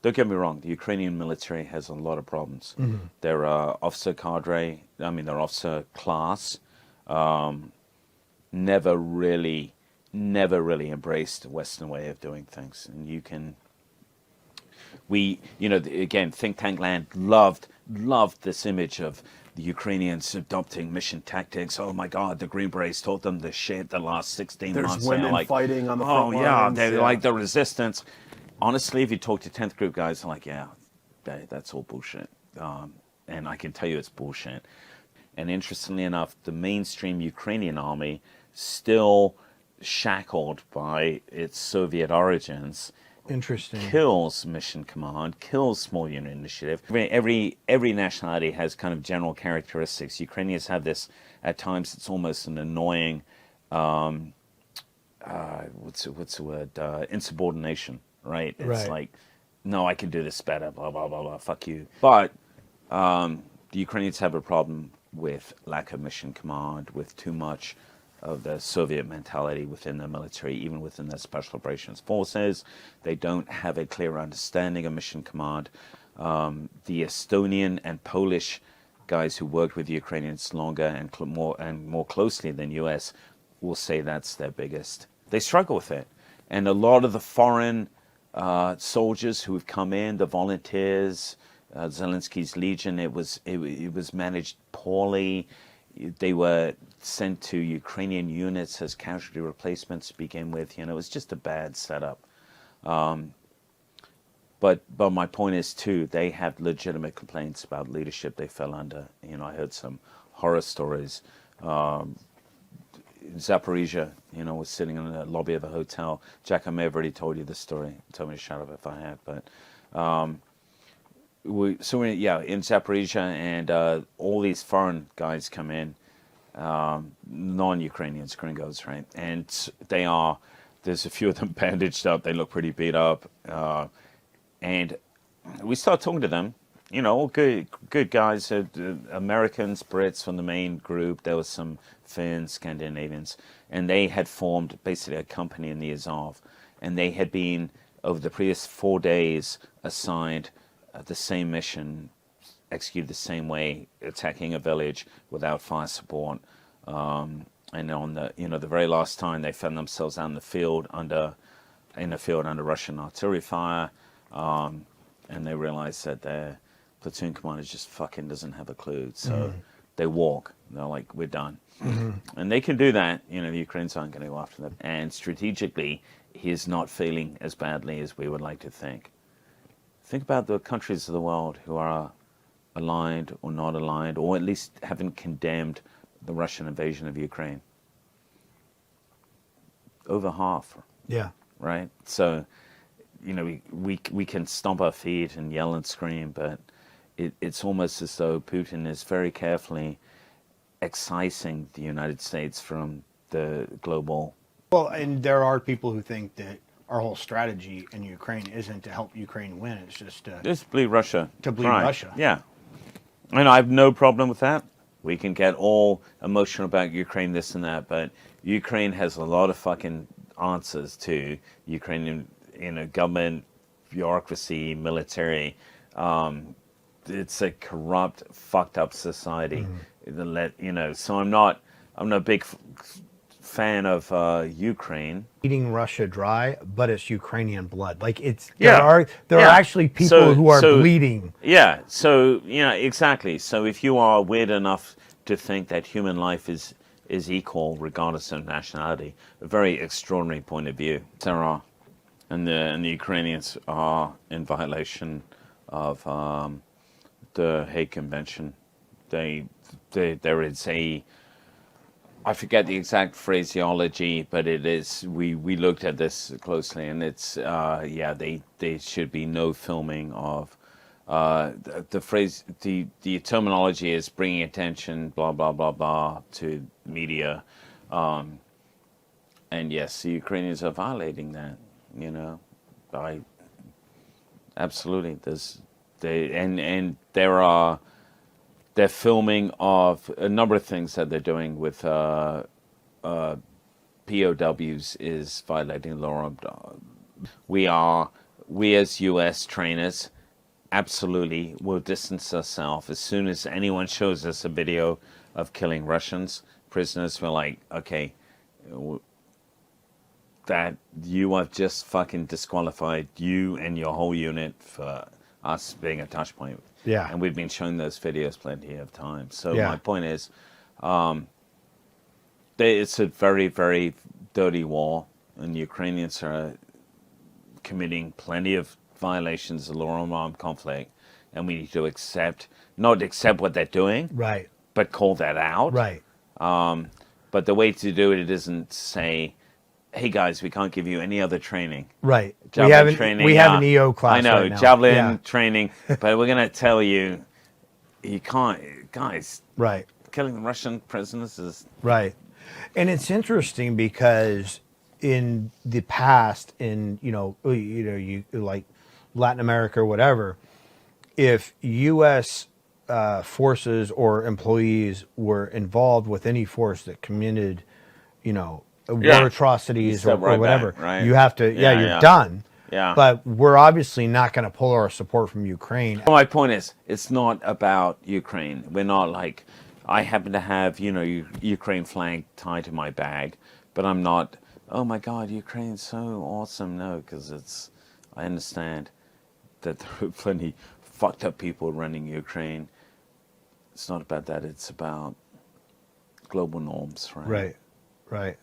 don't get me wrong, the Ukrainian military has a lot of problems. Their officer cadre, their officer class, never really embraced the Western way of doing things. And again, think tank land loved this image of the Ukrainians adopting mission tactics. Oh my God, the Green Berets taught them the shit the last 16 months. There's women fighting on the front lines. They're like the resistance. Honestly, if you talk to 10th group guys, they're like, yeah, that's all bullshit. And I can tell you it's bullshit. And interestingly enough, the mainstream Ukrainian army, still shackled by its Soviet origins, kills mission command, kills small unit initiative. Every nationality has kind of general characteristics. Ukrainians have this, at times it's almost an annoying, what's the word, insubordination, right? It's like, no, I can do this better, blah, blah, blah, blah, fuck you. But the Ukrainians have a problem with lack of mission command, with too much of the Soviet mentality within the military, even within their special operations forces. They don't have a clear understanding of mission command. The Estonian and Polish guys who worked with the Ukrainians longer and more closely than US will say that's their biggest. They struggle with it. And a lot of the foreign soldiers who have come in, the volunteers, Zelensky's Legion, it was managed poorly. They were sent to Ukrainian units as casualty replacements to begin with. It was just a bad setup. But my point is too, they have legitimate complaints about leadership they fell under. I heard some horror stories. In Zaporizhia, was sitting in the lobby of a hotel. Jack, I may have already told you this story. Tell me to shut up if I have. But in Zaporizhia, and all these foreign guys come in, non-Ukrainians, gringos, right? And there's a few of them bandaged up. They look pretty beat up. And we start talking to them, all good guys, Americans, Brits from the main group. There was some Finns, Scandinavians, and they had formed basically a company in the Azov. And they had been, over the previous 4 days, assigned the same mission, executed the same way, attacking a village without fire support. And on the very last time, they found themselves out in the field under Russian artillery fire, and they realized that their platoon commander just fucking doesn't have a clue. So they walk. They're like, we're done. And they can do that. The Ukrainians aren't going to go after them. And strategically, he is not failing as badly as we would like to think. Think about the countries of the world who are aligned or not aligned, or at least haven't condemned the Russian invasion of Ukraine. Over half. Yeah. Right? So, we can stomp our feet and yell and scream, but it's almost as though Putin is very carefully excising the United States from the global. Well, and there are people who think that our whole strategy in Ukraine isn't to help Ukraine win. It's just to bleed Russia. To bleed Russia. Yeah. And I have no problem with that. We can get all emotional about Ukraine, this and that, but Ukraine has a lot of fucking answers to Ukrainian, government, bureaucracy, military. It's a corrupt, fucked up society. So I'm not a big fan of Ukraine. Eating Russia dry, but it's Ukrainian blood. Like there are actually people who are bleeding. Yeah. So exactly. So if you are weird enough to think that human life is equal regardless of nationality, a very extraordinary point of view. There are, and the Ukrainians are in violation of the Hague Convention. There is a, I forget the exact phraseology, but it is, we looked at this closely, and it's, there should be no filming of, the phrase, the terminology is bringing attention, blah, blah, blah, blah, to media. And yes, the Ukrainians are violating that, absolutely. They're filming of a number of things that they're doing with POWs is violating the law. we as U.S. trainers absolutely will distance ourselves as soon as anyone shows us a video of killing Russians prisoners. We're like, okay, that you have just fucking disqualified you and your whole unit for us being a touch point. Yeah. And we've been showing those videos plenty of times. So Yeah. my point is, it's a very, very dirty war, and Ukrainians are committing plenty of violations of law of armed conflict, and we need to not accept what they're doing, Right. but call that out. Right. But the way to do it isn't say, hey guys, we can't give you any other training. Right. Javelin We have an EO class. I know, right now. javelin Yeah. training, but we're going to tell you, you can't, guys, Right. killing the Russian prisoners is... Right. And it's interesting because in the past, in, you like Latin America or whatever, if U.S. Forces or employees were involved with any force that committed, war atrocities or whatever, back, right? you have to, you're done. Yeah. But we're obviously not going to pull our support from Ukraine. My point is, it's not about Ukraine. We're not like, I happen to have, Ukraine flag tied to my bag, but I'm not, oh my God, Ukraine's so awesome. No, because I understand that there are plenty fucked up people running Ukraine. It's not about that. It's about global norms, right? Right. Right.